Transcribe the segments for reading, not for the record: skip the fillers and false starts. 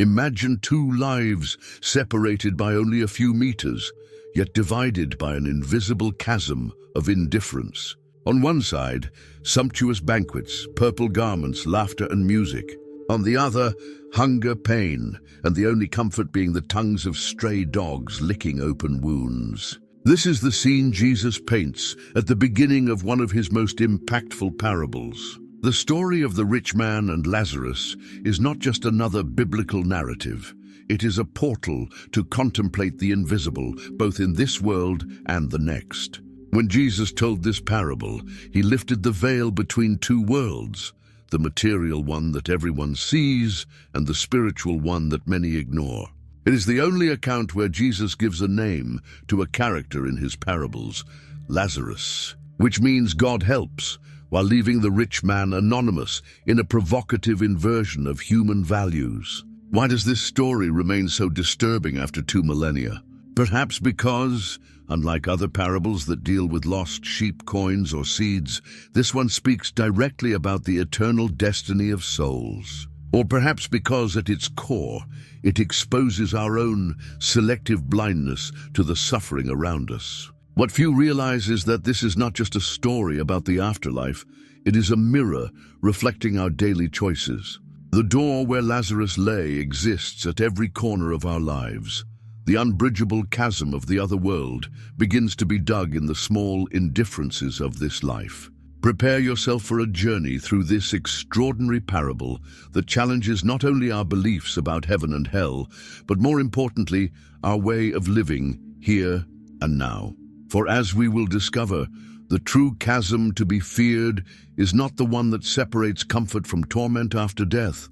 Imagine two lives separated by only a few meters, yet divided by an invisible chasm of indifference. On one side, sumptuous banquets, purple garments, laughter and music. On the other, hunger, pain, and the only comfort being the tongues of stray dogs licking open wounds. This is the scene Jesus paints at the beginning of one of his most impactful parables. The story of the rich man and Lazarus is not just another biblical narrative. It is a portal to contemplate the invisible, both in this world and the next. When Jesus told this parable, he lifted the veil between two worlds, the material one that everyone sees and the spiritual one that many ignore. It is the only account where Jesus gives a name to a character in his parables, Lazarus, which means God helps, while leaving the rich man anonymous in a provocative inversion of human values. Why does this story remain so disturbing after 2 millennia? Perhaps because, unlike other parables that deal with lost sheep, coins, or seeds, this one speaks directly about the eternal destiny of souls. Or perhaps because at its core, it exposes our own selective blindness to the suffering around us. What few realize is that this is not just a story about the afterlife, it is a mirror reflecting our daily choices. The door where Lazarus lay exists at every corner of our lives. The unbridgeable chasm of the other world begins to be dug in the small indifferences of this life. Prepare yourself for a journey through this extraordinary parable that challenges not only our beliefs about heaven and hell, but more importantly, our way of living here and now. For as we will discover, the true chasm to be feared is not the one that separates comfort from torment after death,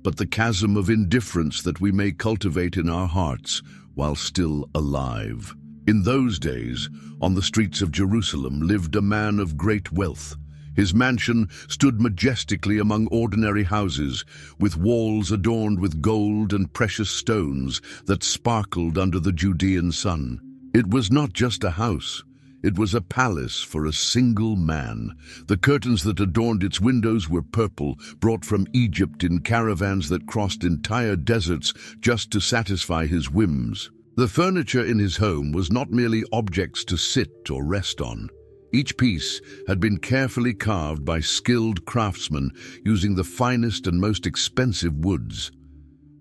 but the chasm of indifference that we may cultivate in our hearts while still alive. In those days, on the streets of Jerusalem lived a man of great wealth. His mansion stood majestically among ordinary houses, with walls adorned with gold and precious stones that sparkled under the Judean sun. It was not just a house. It was a palace for a single man. The curtains that adorned its windows were purple, brought from Egypt in caravans that crossed entire deserts just to satisfy his whims. The furniture in his home was not merely objects to sit or rest on. Each piece had been carefully carved by skilled craftsmen using the finest and most expensive woods.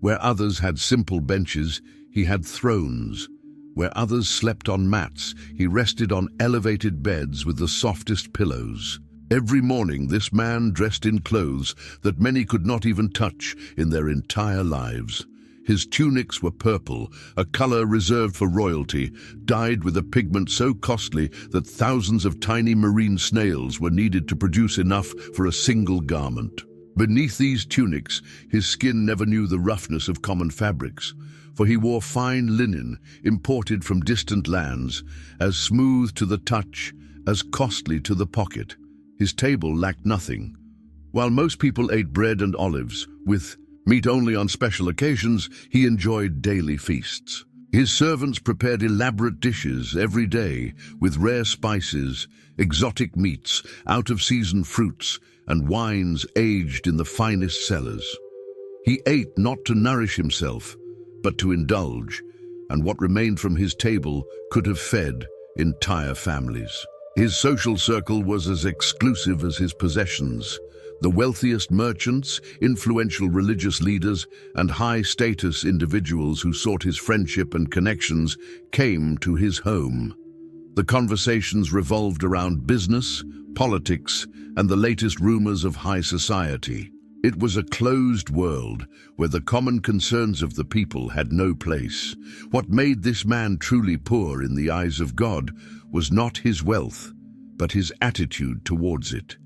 Where others had simple benches, he had thrones. Where others slept on mats, he rested on elevated beds with the softest pillows. Every morning, this man dressed in clothes that many could not even touch in their entire lives. His tunics were purple, a color reserved for royalty, dyed with a pigment so costly that thousands of tiny marine snails were needed to produce enough for a single garment. Beneath these tunics, his skin never knew the roughness of common fabrics, for he wore fine linen imported from distant lands, as smooth to the touch, as costly to the pocket. His table lacked nothing. While most people ate bread and olives, with meat only on special occasions, he enjoyed daily feasts. His servants prepared elaborate dishes every day with rare spices, exotic meats, out-of-season fruits, and wines aged in the finest cellars. He ate not to nourish himself, but to indulge, and what remained from his table could have fed entire families. His social circle was as exclusive as his possessions. The wealthiest merchants, influential religious leaders, and high-status individuals who sought his friendship and connections came to his home. The conversations revolved around business, politics, and the latest rumors of high society. It was a closed world where the common concerns of the people had no place. What made this man truly poor in the eyes of God was not his wealth, but his attitude towards it.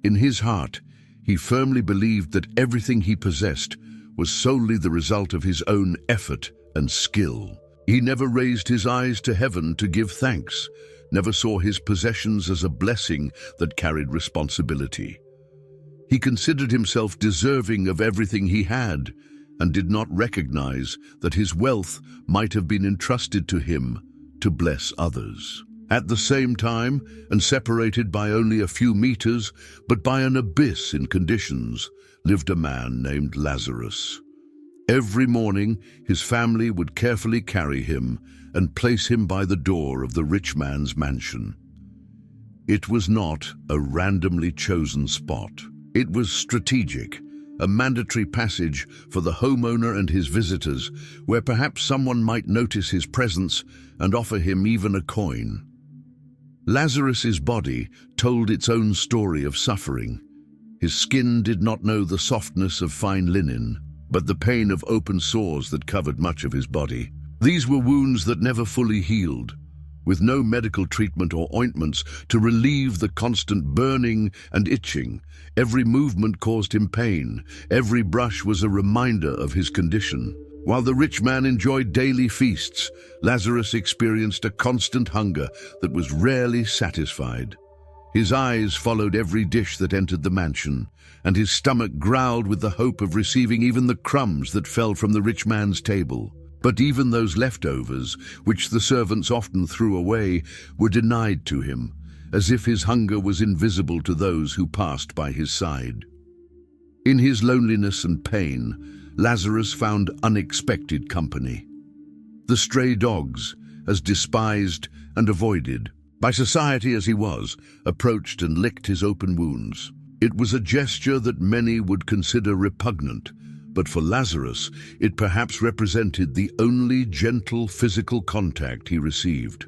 In his heart, he firmly believed that everything he possessed was solely the result of his own effort and skill. He never raised his eyes to heaven to give thanks, never saw his possessions as a blessing that carried responsibility. He considered himself deserving of everything he had, and did not recognize that his wealth might have been entrusted to him to bless others. At the same time, and separated by only a few meters, but by an abyss in conditions, lived a man named Lazarus. Every morning, his family would carefully carry him and place him by the door of the rich man's mansion. It was not a randomly chosen spot. It was strategic, a mandatory passage for the homeowner and his visitors, where perhaps someone might notice his presence and offer him even a coin. Lazarus's body told its own story of suffering. His skin did not know the softness of fine linen, but the pain of open sores that covered much of his body. These were wounds that never fully healed, with no medical treatment or ointments to relieve the constant burning and itching. Every movement caused him pain. Every brush was a reminder of his condition. While the rich man enjoyed daily feasts, Lazarus experienced a constant hunger that was rarely satisfied. His eyes followed every dish that entered the mansion, and his stomach growled with the hope of receiving even the crumbs that fell from the rich man's table. But even those leftovers, which the servants often threw away, were denied to him, as if his hunger was invisible to those who passed by his side. In his loneliness and pain, Lazarus found unexpected company. The stray dogs, as despised and avoided by society as he was, approached and licked his open wounds. It was a gesture that many would consider repugnant, but for Lazarus, it perhaps represented the only gentle physical contact he received.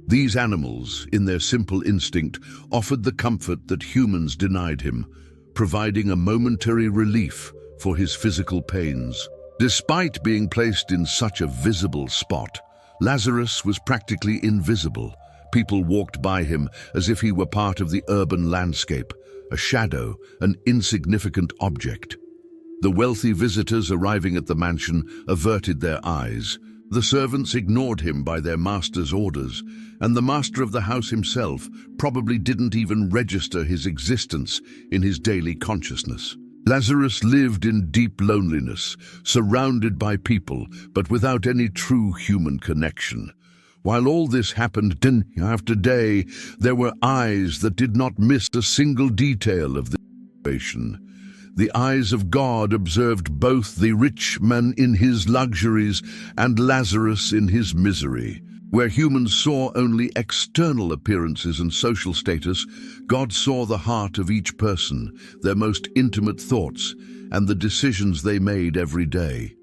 These animals, in their simple instinct, offered the comfort that humans denied him, providing a momentary relief for his physical pains. Despite being placed in such a visible spot, Lazarus was practically invisible. People walked by him as if he were part of the urban landscape, a shadow, an insignificant object. The wealthy visitors arriving at the mansion averted their eyes. The servants ignored him by their master's orders, and the master of the house himself probably didn't even register his existence in his daily consciousness. Lazarus lived in deep loneliness, surrounded by people, but without any true human connection. While all this happened day after day, there were eyes that did not miss a single detail of the situation. The eyes of God observed both the rich man in his luxuries and Lazarus in his misery. Where humans saw only external appearances and social status, God saw the heart of each person, their most intimate thoughts, and the decisions they made every day.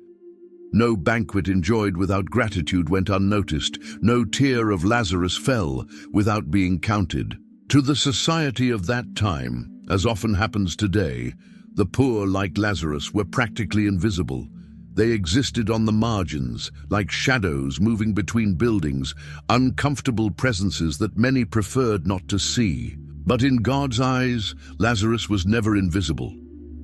No banquet enjoyed without gratitude went unnoticed. No tear of Lazarus fell without being counted. To the society of that time, as often happens today, the poor, like Lazarus, were practically invisible. They existed on the margins, like shadows moving between buildings, uncomfortable presences that many preferred not to see. But in God's eyes, Lazarus was never invisible.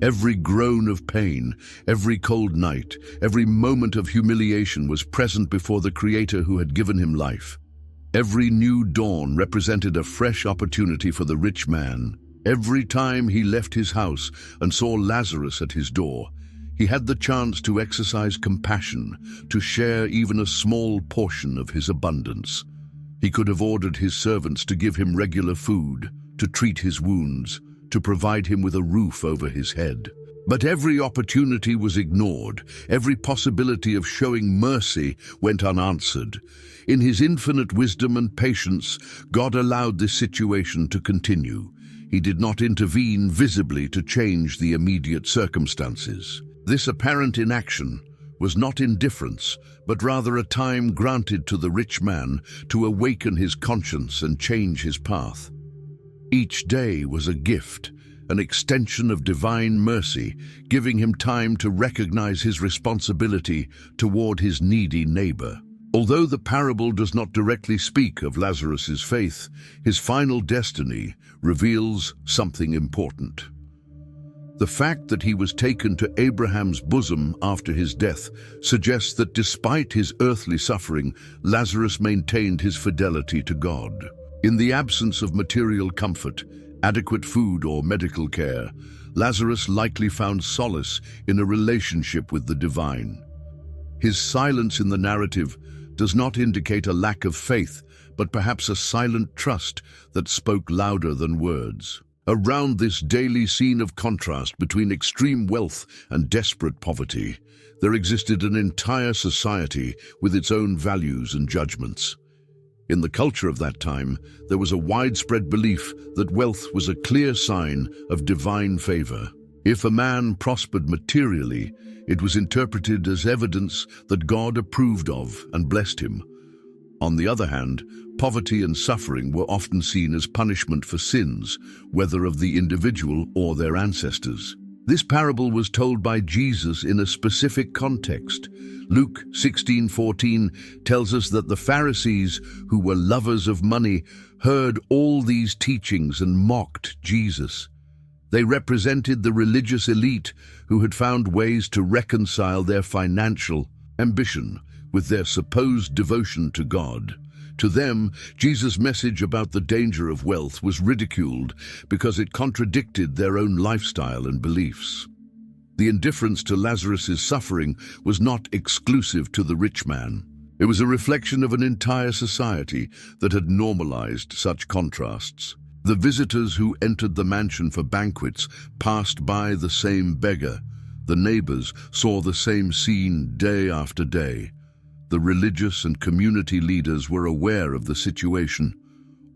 Every groan of pain, every cold night, every moment of humiliation was present before the Creator who had given him life. Every new dawn represented a fresh opportunity for the rich man. Every time he left his house and saw Lazarus at his door, he had the chance to exercise compassion, to share even a small portion of his abundance. He could have ordered his servants to give him regular food, to treat his wounds, to provide him with a roof over his head. But every opportunity was ignored. Every possibility of showing mercy went unanswered. In his infinite wisdom and patience, God allowed this situation to continue. He did not intervene visibly to change the immediate circumstances. This apparent inaction was not indifference, but rather a time granted to the rich man to awaken his conscience and change his path. Each day was a gift, an extension of divine mercy, giving him time to recognize his responsibility toward his needy neighbor. Although the parable does not directly speak of Lazarus's faith, his final destiny reveals something important. The fact that he was taken to Abraham's bosom after his death suggests that despite his earthly suffering, Lazarus maintained his fidelity to God. In the absence of material comfort, adequate food, or medical care, Lazarus likely found solace in a relationship with the divine. His silence in the narrative does not indicate a lack of faith, but perhaps a silent trust that spoke louder than words. Around this daily scene of contrast between extreme wealth and desperate poverty, there existed an entire society with its own values and judgments. In the culture of that time, there was a widespread belief that wealth was a clear sign of divine favor. If a man prospered materially, it was interpreted as evidence that God approved of and blessed him. On the other hand, poverty and suffering were often seen as punishment for sins, whether of the individual or their ancestors. This parable was told by Jesus in a specific context. Luke 16:14 tells us that the Pharisees, who were lovers of money, heard all these teachings and mocked Jesus. They represented the religious elite who had found ways to reconcile their financial ambition with their supposed devotion to God. To them, Jesus' message about the danger of wealth was ridiculed because it contradicted their own lifestyle and beliefs. The indifference to Lazarus' suffering was not exclusive to the rich man. It was a reflection of an entire society that had normalized such contrasts. The visitors who entered the mansion for banquets passed by the same beggar. The neighbors saw the same scene day after day. The religious and community leaders were aware of the situation.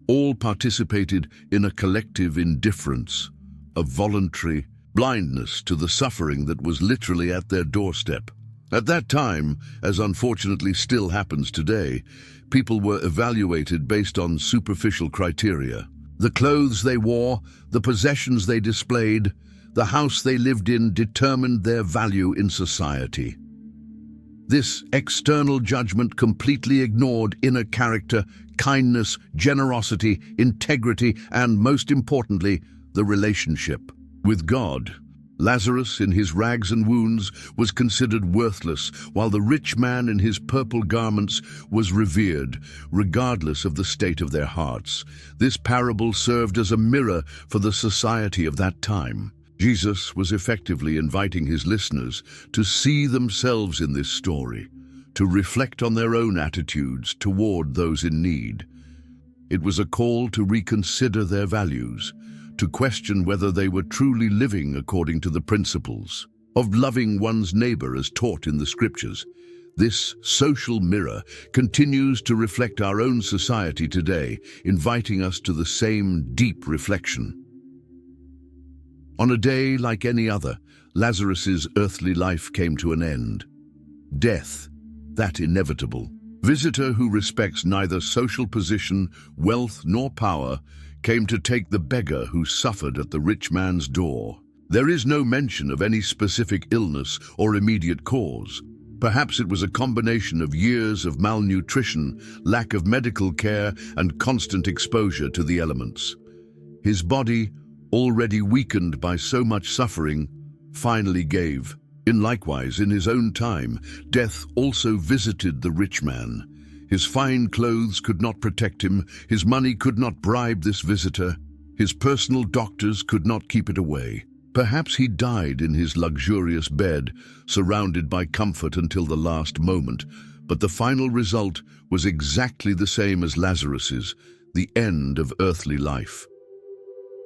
All participated in a collective indifference, a voluntary blindness to the suffering that was literally at their doorstep. At that time, as unfortunately still happens today, people were evaluated based on superficial criteria. The clothes they wore, the possessions they displayed, the house they lived in determined their value in society. This external judgment completely ignored inner character, kindness, generosity, integrity, and most importantly, the relationship with God. Lazarus, in his rags and wounds, was considered worthless, while the rich man in his purple garments was revered, regardless of the state of their hearts. This parable served as a mirror for the society of that time. Jesus was effectively inviting his listeners to see themselves in this story, to reflect on their own attitudes toward those in need. It was a call to reconsider their values, to question whether they were truly living according to the principles of loving one's neighbor as taught in the scriptures. This social mirror continues to reflect our own society today, inviting us to the same deep reflection. On a day like any other, Lazarus's earthly life came to an end. Death, that inevitable visitor who respects neither social position, wealth, nor power, came to take the beggar who suffered at the rich man's door. There is no mention of any specific illness or immediate cause. Perhaps it was a combination of years of malnutrition, lack of medical care, and constant exposure to the elements. His body, already weakened by so much suffering, finally gave. Likewise, in his own time, death also visited the rich man. His fine clothes could not protect him, his money could not bribe this visitor, his personal doctors could not keep it away. Perhaps he died in his luxurious bed, surrounded by comfort until the last moment, but the final result was exactly the same as Lazarus's, the end of earthly life.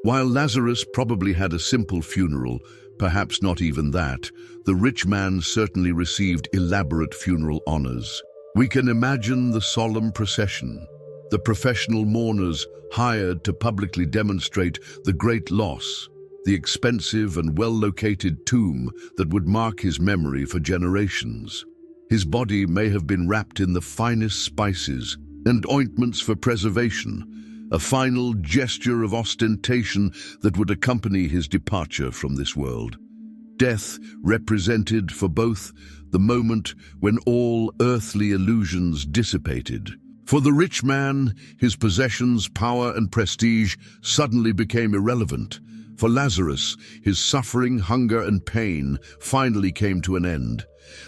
While Lazarus probably had a simple funeral, perhaps not even that, the rich man certainly received elaborate funeral honors. We can imagine the solemn procession, the professional mourners hired to publicly demonstrate the great loss, the expensive and well-located tomb that would mark his memory for generations. His body may have been wrapped in the finest spices and ointments for preservation, a final gesture of ostentation that would accompany his departure from this world. Death represented for both the moment when all earthly illusions dissipated. For the rich man, his possessions, power, and prestige suddenly became irrelevant. For Lazarus, his suffering, hunger, and pain finally came to an end.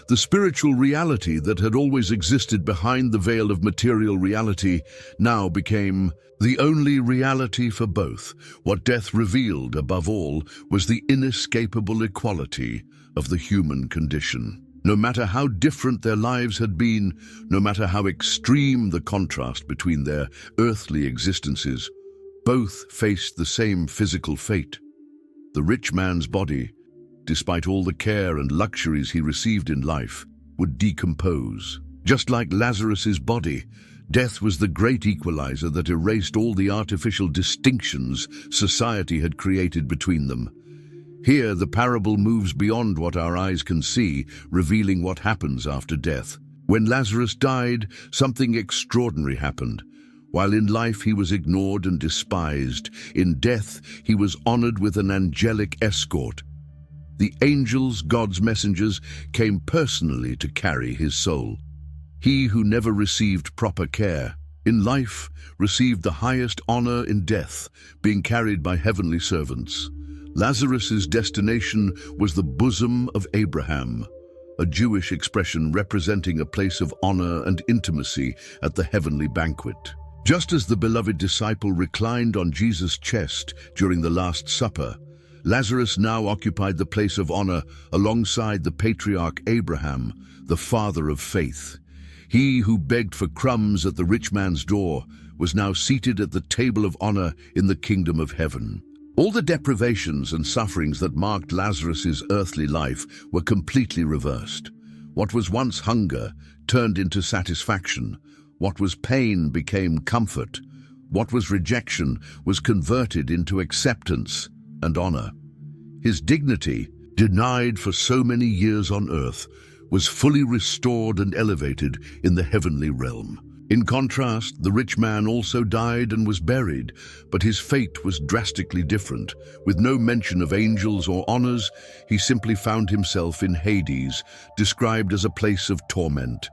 The spiritual reality that had always existed behind the veil of material reality now became the only reality for both. What death revealed, above all, was the inescapable equality of the human condition. No matter how different their lives had been, no matter how extreme the contrast between their earthly existences, both faced the same physical fate. The rich man's body despite all the care and luxuries he received in life, would decompose. Just like Lazarus's body, death was the great equalizer that erased all the artificial distinctions society had created between them. Here, the parable moves beyond what our eyes can see, revealing what happens after death. When Lazarus died, something extraordinary happened. While in life he was ignored and despised, in death he was honored with an angelic escort. The angels, God's messengers, came personally to carry his soul. He who never received proper care in life received the highest honor in death, being carried by heavenly servants. Lazarus's destination was the bosom of Abraham, a Jewish expression representing a place of honor and intimacy at the heavenly banquet. Just as the beloved disciple reclined on Jesus' chest during the Last Supper, Lazarus now occupied the place of honor alongside the patriarch Abraham, the father of faith. He who begged for crumbs at the rich man's door was now seated at the table of honor in the kingdom of heaven. All the deprivations and sufferings that marked Lazarus's earthly life were completely reversed. What was once hunger turned into satisfaction. What was pain became comfort. What was rejection was converted into acceptance and honor. His dignity, denied for so many years on earth, was fully restored and elevated in the heavenly realm. In contrast, the rich man also died and was buried, but his fate was drastically different. With no mention of angels or honors, he simply found himself in Hades, described as a place of torment.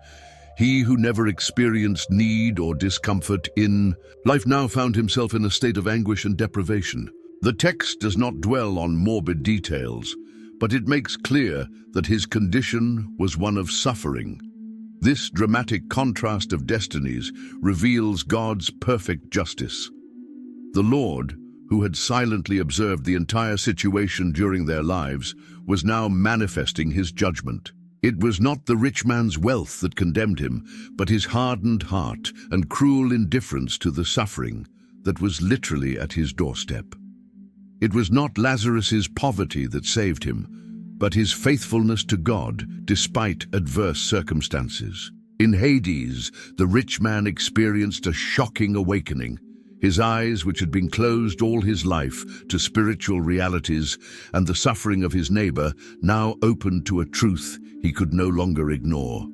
He who never experienced need or discomfort in life now found himself in a state of anguish and deprivation. The text does not dwell on morbid details, but it makes clear that his condition was one of suffering. This dramatic contrast of destinies reveals God's perfect justice. The Lord, who had silently observed the entire situation during their lives, was now manifesting his judgment. It was not the rich man's wealth that condemned him, but his hardened heart and cruel indifference to the suffering that was literally at his doorstep. It was not Lazarus's poverty that saved him, but his faithfulness to God despite adverse circumstances. In Hades, the rich man experienced a shocking awakening. His eyes, which had been closed all his life to spiritual realities and the suffering of his neighbor, now opened to a truth he could no longer ignore.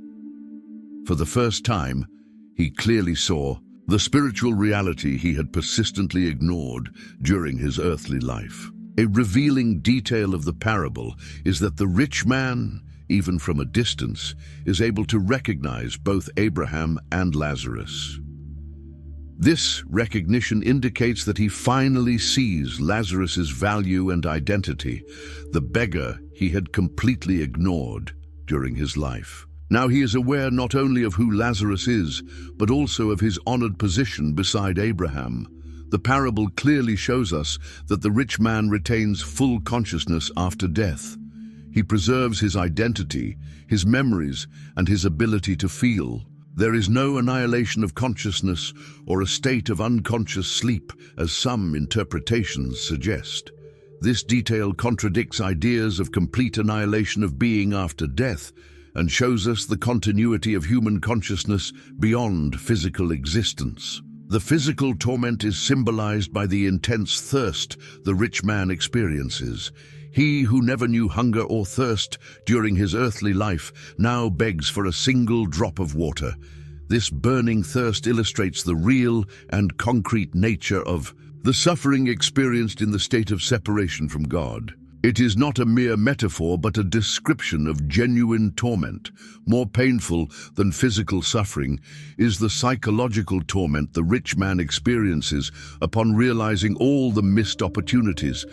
For the first time, he clearly saw the spiritual reality he had persistently ignored during his earthly life. A revealing detail of the parable is that the rich man, even from a distance, is able to recognize both Abraham and Lazarus. This recognition indicates that he finally sees Lazarus's value and identity, the beggar he had completely ignored during his life. Now he is aware not only of who Lazarus is, but also of his honored position beside Abraham. The parable clearly shows us that the rich man retains full consciousness after death. He preserves his identity, his memories, and his ability to feel. There is no annihilation of consciousness or a state of unconscious sleep, as some interpretations suggest. This detail contradicts ideas of complete annihilation of being after death and shows us the continuity of human consciousness beyond physical existence. The physical torment is symbolized by the intense thirst the rich man experiences. He who never knew hunger or thirst during his earthly life now begs for a single drop of water. This burning thirst illustrates the real and concrete nature of the suffering experienced in the state of separation from God. It is not a mere metaphor, but a description of genuine torment. More painful than physical suffering is the psychological torment the rich man experiences upon realizing all the missed opportunities.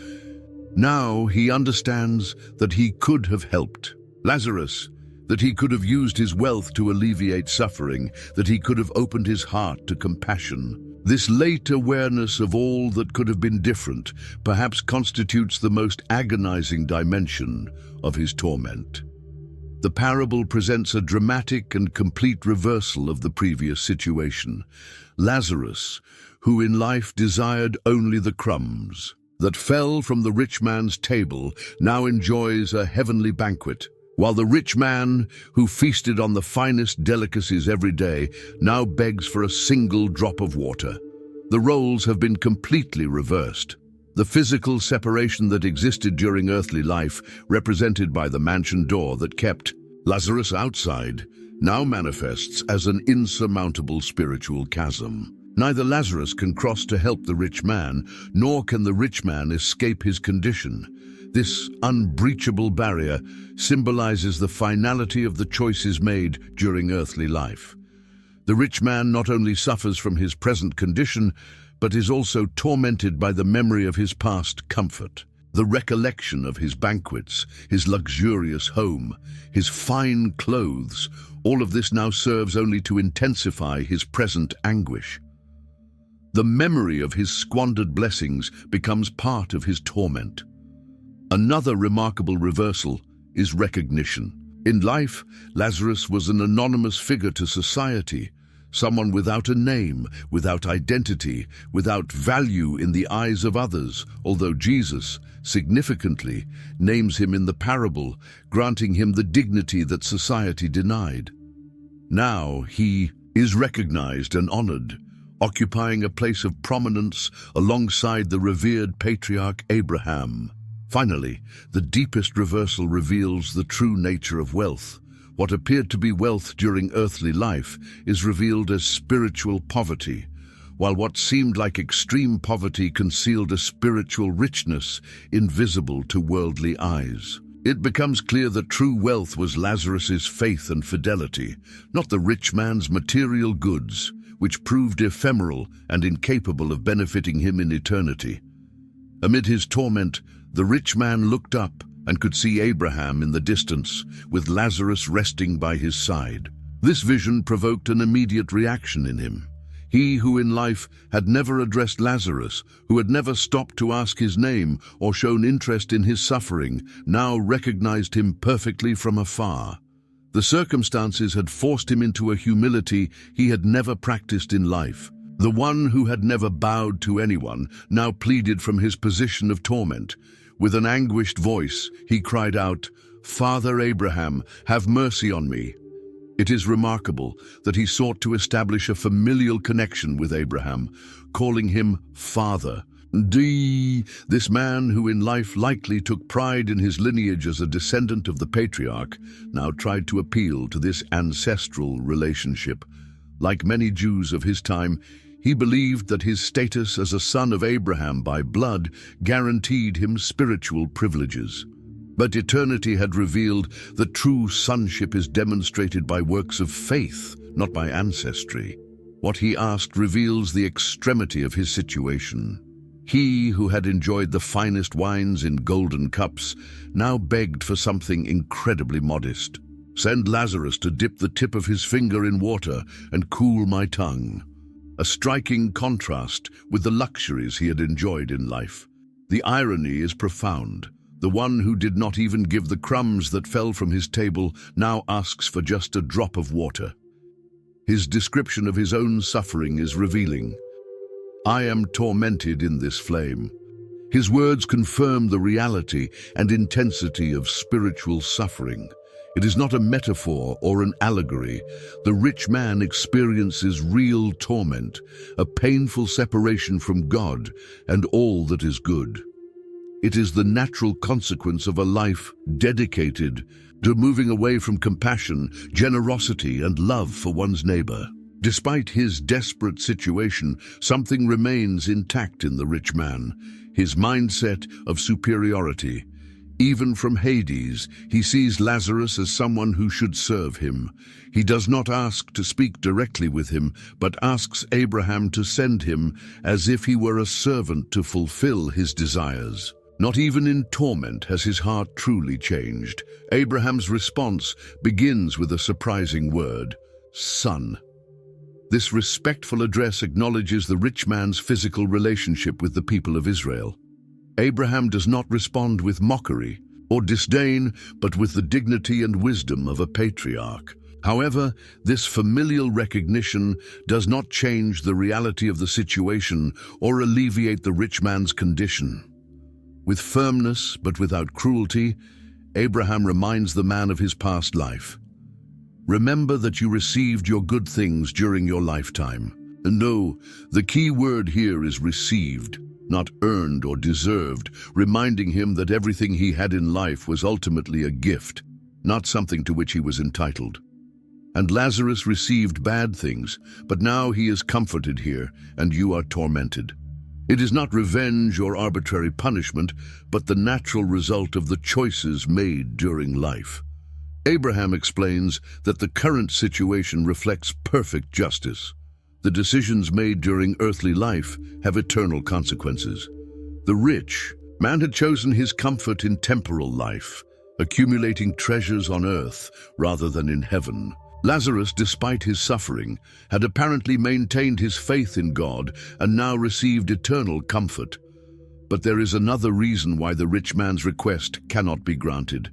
Now he understands that he could have helped Lazarus, that he could have used his wealth to alleviate suffering, that he could have opened his heart to compassion. This late awareness of all that could have been different perhaps constitutes the most agonizing dimension of his torment. The parable presents a dramatic and complete reversal of the previous situation. Lazarus, who in life desired only the crumbs, that fell from the rich man's table now enjoys a heavenly banquet, while the rich man, who feasted on the finest delicacies every day, now begs for a single drop of water. The roles have been completely reversed. The physical separation that existed during earthly life, represented by the mansion door that kept Lazarus outside, now manifests as an insurmountable spiritual chasm. Neither Lazarus can cross to help the rich man, nor can the rich man escape his condition. This unbreachable barrier symbolizes the finality of the choices made during earthly life. The rich man not only suffers from his present condition, but is also tormented by the memory of his past comfort. The recollection of his banquets, his luxurious home, his fine clothes, all of this now serves only to intensify his present anguish. The memory of his squandered blessings becomes part of his torment. Another remarkable reversal is recognition. In life, Lazarus was an anonymous figure to society, someone without a name, without identity, without value in the eyes of others, although Jesus, significantly, names him in the parable, granting him the dignity that society denied. Now he is recognized and honored, occupying a place of prominence alongside the revered patriarch Abraham. Finally, the deepest reversal reveals the true nature of wealth. What appeared to be wealth during earthly life is revealed as spiritual poverty, while what seemed like extreme poverty concealed a spiritual richness invisible to worldly eyes. It becomes clear that true wealth was Lazarus's faith and fidelity, not the rich man's material goods, which proved ephemeral and incapable of benefiting him in eternity. Amid his torment, the rich man looked up and could see Abraham in the distance, with Lazarus resting by his side. This vision provoked an immediate reaction in him. He who in life had never addressed Lazarus, who had never stopped to ask his name or shown interest in his suffering, now recognized him perfectly from afar. The circumstances had forced him into a humility he had never practiced in life. The one who had never bowed to anyone now pleaded from his position of torment. With an anguished voice, he cried out, "Father Abraham, have mercy on me." It is remarkable that he sought to establish a familial connection with Abraham, calling him Father. This man, who in life likely took pride in his lineage as a descendant of the patriarch, now tried to appeal to this ancestral relationship. Like many Jews of his time, he believed that his status as a son of Abraham by blood guaranteed him spiritual privileges. But eternity had revealed that true sonship is demonstrated by works of faith, not by ancestry. What he asked reveals the extremity of his situation. He who had enjoyed the finest wines in golden cups now begged for something incredibly modest. "Send Lazarus to dip the tip of his finger in water and cool my tongue." A striking contrast with the luxuries he had enjoyed in life. The irony is profound. The one who did not even give the crumbs that fell from his table now asks for just a drop of water. His description of his own suffering is revealing. "I am tormented in this flame." His words confirm the reality and intensity of spiritual suffering. It is not a metaphor or an allegory. The rich man experiences real torment, a painful separation from God and all that is good. It is the natural consequence of a life dedicated to moving away from compassion, generosity, and love for one's neighbor. Despite his desperate situation, something remains intact in the rich man, his mindset of superiority. Even from Hades, he sees Lazarus as someone who should serve him. He does not ask to speak directly with him, but asks Abraham to send him as if he were a servant to fulfill his desires. Not even in torment has his heart truly changed. Abraham's response begins with a surprising word, "Son." This respectful address acknowledges the rich man's physical relationship with the people of Israel. Abraham does not respond with mockery or disdain, but with the dignity and wisdom of a patriarch. However, this familial recognition does not change the reality of the situation or alleviate the rich man's condition. With firmness, but without cruelty, Abraham reminds the man of his past life. Remember that you received your good things during your lifetime. And no, the key word here is received, not earned or deserved, reminding him that everything he had in life was ultimately a gift, not something to which he was entitled. And Lazarus received bad things, but now he is comforted here, and you are tormented. It is not revenge or arbitrary punishment, but the natural result of the choices made during life. Abraham explains that the current situation reflects perfect justice. The decisions made during earthly life have eternal consequences. The rich man had chosen his comfort in temporal life, accumulating treasures on earth rather than in heaven. Lazarus, despite his suffering, had apparently maintained his faith in God and now received eternal comfort. But there is another reason why the rich man's request cannot be granted.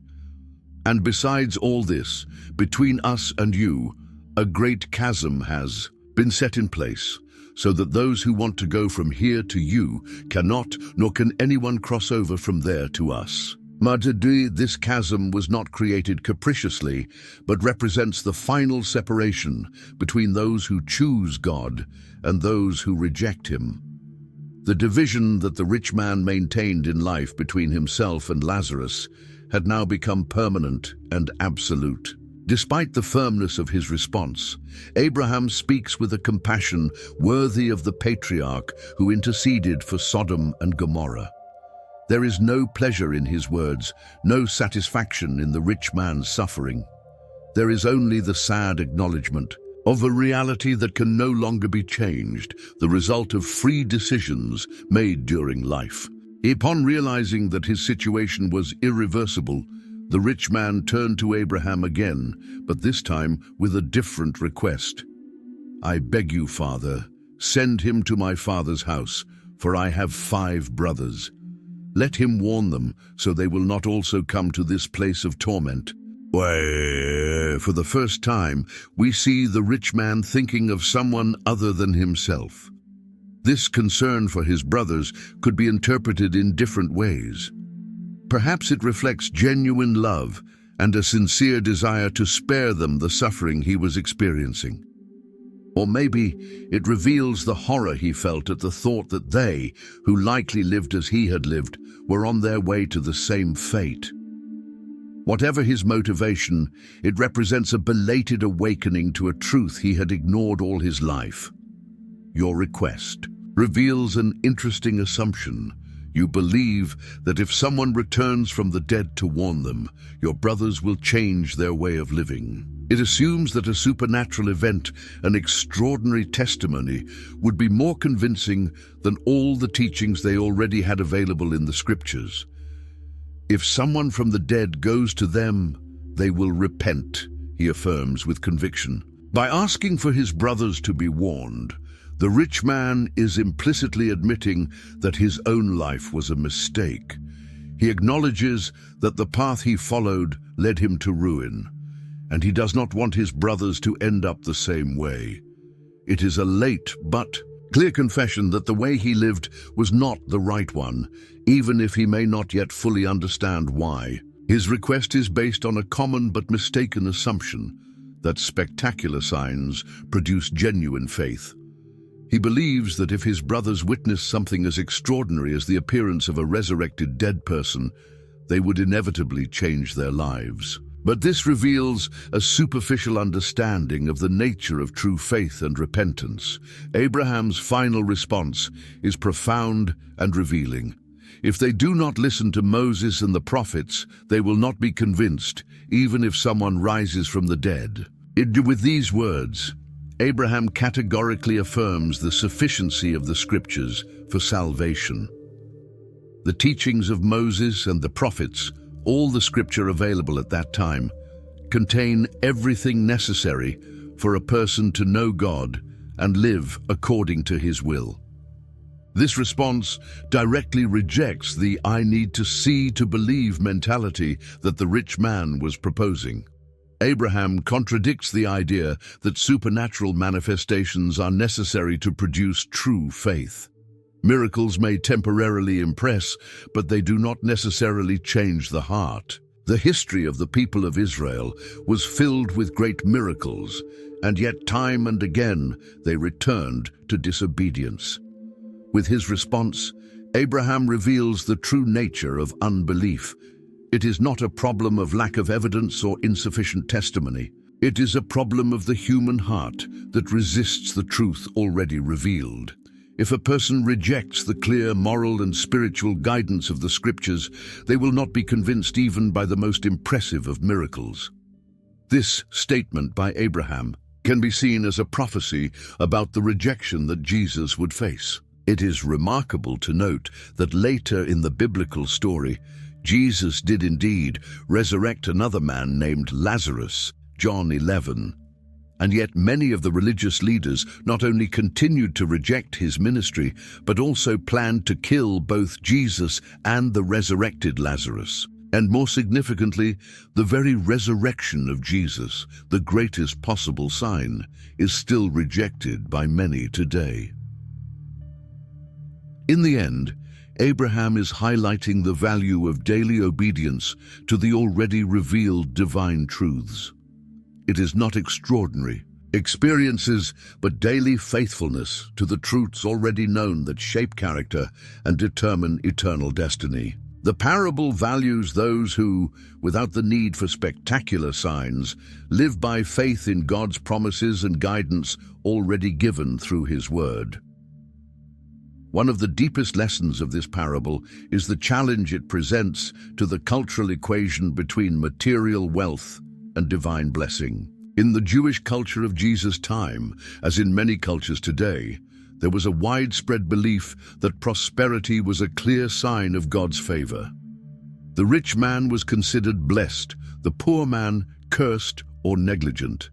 And besides all this, between us and you, a great chasm has been set in place, so that those who want to go from here to you cannot, nor can anyone cross over from there to us. This chasm was not created capriciously, but represents the final separation between those who choose God and those who reject Him. The division that the rich man maintained in life between himself and Lazarus had now become permanent and absolute. Despite the firmness of his response, Abraham speaks with a compassion worthy of the patriarch who interceded for Sodom and Gomorrah. There is no pleasure in his words, no satisfaction in the rich man's suffering. There is only the sad acknowledgement of a reality that can no longer be changed, the result of free decisions made during life. Upon realizing that his situation was irreversible, the rich man turned to Abraham again, but this time with a different request. "I beg you, Father, send him to my father's house, for I have 5 brothers. Let him warn them, so they will not also come to this place of torment." For the first time, we see the rich man thinking of someone other than himself. This concern for his brothers could be interpreted in different ways. Perhaps it reflects genuine love and a sincere desire to spare them the suffering he was experiencing. Or maybe it reveals the horror he felt at the thought that they, who likely lived as he had lived, were on their way to the same fate. Whatever his motivation, it represents a belated awakening to a truth he had ignored all his life. Your request reveals an interesting assumption. You believe that if someone returns from the dead to warn them, your brothers will change their way of living. It assumes that a supernatural event, an extraordinary testimony, would be more convincing than all the teachings they already had available in the scriptures. If someone from the dead goes to them, they will repent, he affirms with conviction. By asking for his brothers to be warned, the rich man is implicitly admitting that his own life was a mistake. He acknowledges that the path he followed led him to ruin, and he does not want his brothers to end up the same way. It is a late but clear confession that the way he lived was not the right one, even if he may not yet fully understand why. His request is based on a common but mistaken assumption that spectacular signs produce genuine faith. He believes that if his brothers witnessed something as extraordinary as the appearance of a resurrected dead person, they would inevitably change their lives. But this reveals a superficial understanding of the nature of true faith and repentance. Abraham's final response is profound and revealing. If they do not listen to Moses and the prophets, they will not be convinced, even if someone rises from the dead. With these words, Abraham categorically affirms the sufficiency of the scriptures for salvation. The teachings of Moses and the prophets, all the scripture available at that time, contain everything necessary for a person to know God and live according to His will. This response directly rejects the "I need to see to believe" mentality that the rich man was proposing. Abraham contradicts the idea that supernatural manifestations are necessary to produce true faith. Miracles may temporarily impress, but they do not necessarily change the heart. The history of the people of Israel was filled with great miracles, and yet time and again they returned to disobedience. With his response, Abraham reveals the true nature of unbelief. It is not a problem of lack of evidence or insufficient testimony. It is a problem of the human heart that resists the truth already revealed. If a person rejects the clear moral and spiritual guidance of the Scriptures, they will not be convinced even by the most impressive of miracles. This statement by Abraham can be seen as a prophecy about the rejection that Jesus would face. It is remarkable to note that later in the biblical story, Jesus did indeed resurrect another man named Lazarus, John 11. And yet many of the religious leaders not only continued to reject his ministry, but also planned to kill both Jesus and the resurrected Lazarus. And more significantly, the very resurrection of Jesus, the greatest possible sign, is still rejected by many today. In the end, Abraham is highlighting the value of daily obedience to the already revealed divine truths. It is not extraordinary experiences, but daily faithfulness to the truths already known that shape character and determine eternal destiny. The parable values those who, without the need for spectacular signs, live by faith in God's promises and guidance already given through His Word. One of the deepest lessons of this parable is the challenge it presents to the cultural equation between material wealth and divine blessing. In the Jewish culture of Jesus' time, as in many cultures today, there was a widespread belief that prosperity was a clear sign of God's favor. The rich man was considered blessed, the poor man cursed or negligent.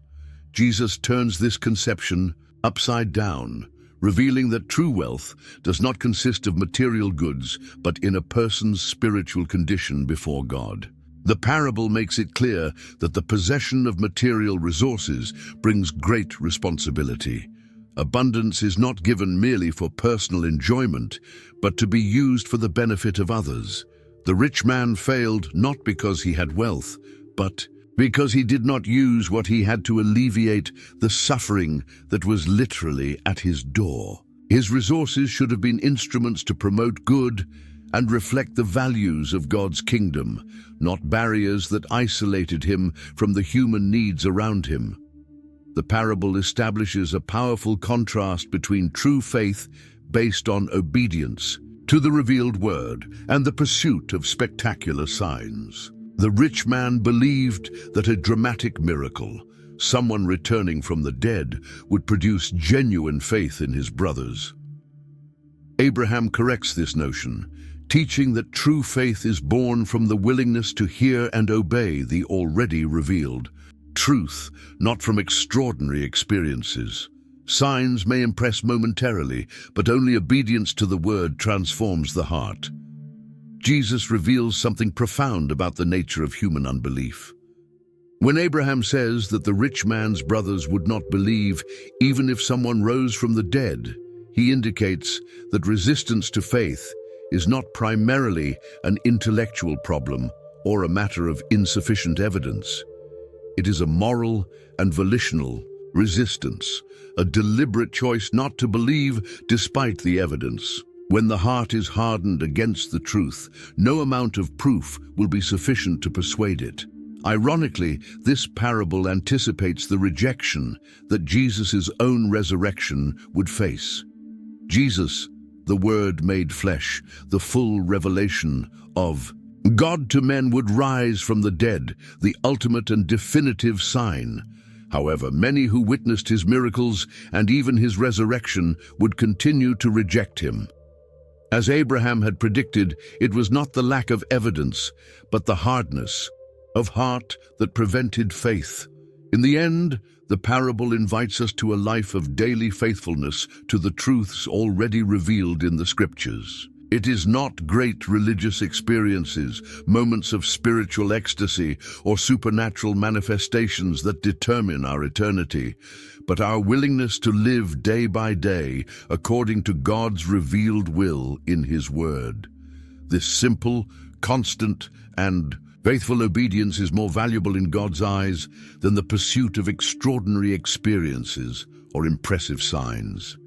Jesus turns this conception upside down, revealing that true wealth does not consist of material goods, but in a person's spiritual condition before God. The parable makes it clear that the possession of material resources brings great responsibility. Abundance is not given merely for personal enjoyment, but to be used for the benefit of others. The rich man failed not because he had wealth, but because he did not use what he had to alleviate the suffering that was literally at his door. His resources should have been instruments to promote good and reflect the values of God's kingdom, not barriers that isolated him from the human needs around him. The parable establishes a powerful contrast between true faith based on obedience to the revealed word and the pursuit of spectacular signs. The rich man believed that a dramatic miracle, someone returning from the dead, would produce genuine faith in his brothers. Abraham corrects this notion, teaching that true faith is born from the willingness to hear and obey the already revealed truth, not from extraordinary experiences. Signs may impress momentarily, but only obedience to the word transforms the heart. Jesus reveals something profound about the nature of human unbelief. When Abraham says that the rich man's brothers would not believe even if someone rose from the dead, he indicates that resistance to faith is not primarily an intellectual problem or a matter of insufficient evidence. It is a moral and volitional resistance, a deliberate choice not to believe despite the evidence. When the heart is hardened against the truth, no amount of proof will be sufficient to persuade it. Ironically, this parable anticipates the rejection that Jesus' own resurrection would face. Jesus, the Word made flesh, the full revelation of God to men, would rise from the dead, the ultimate and definitive sign. However, many who witnessed his miracles and even his resurrection would continue to reject him. As Abraham had predicted, it was not the lack of evidence, but the hardness of heart that prevented faith. In the end, the parable invites us to a life of daily faithfulness to the truths already revealed in the Scriptures. It is not great religious experiences, moments of spiritual ecstasy, or supernatural manifestations that determine our eternity, but our willingness to live day by day according to God's revealed will in His Word. This simple, constant, and faithful obedience is more valuable in God's eyes than the pursuit of extraordinary experiences or impressive signs.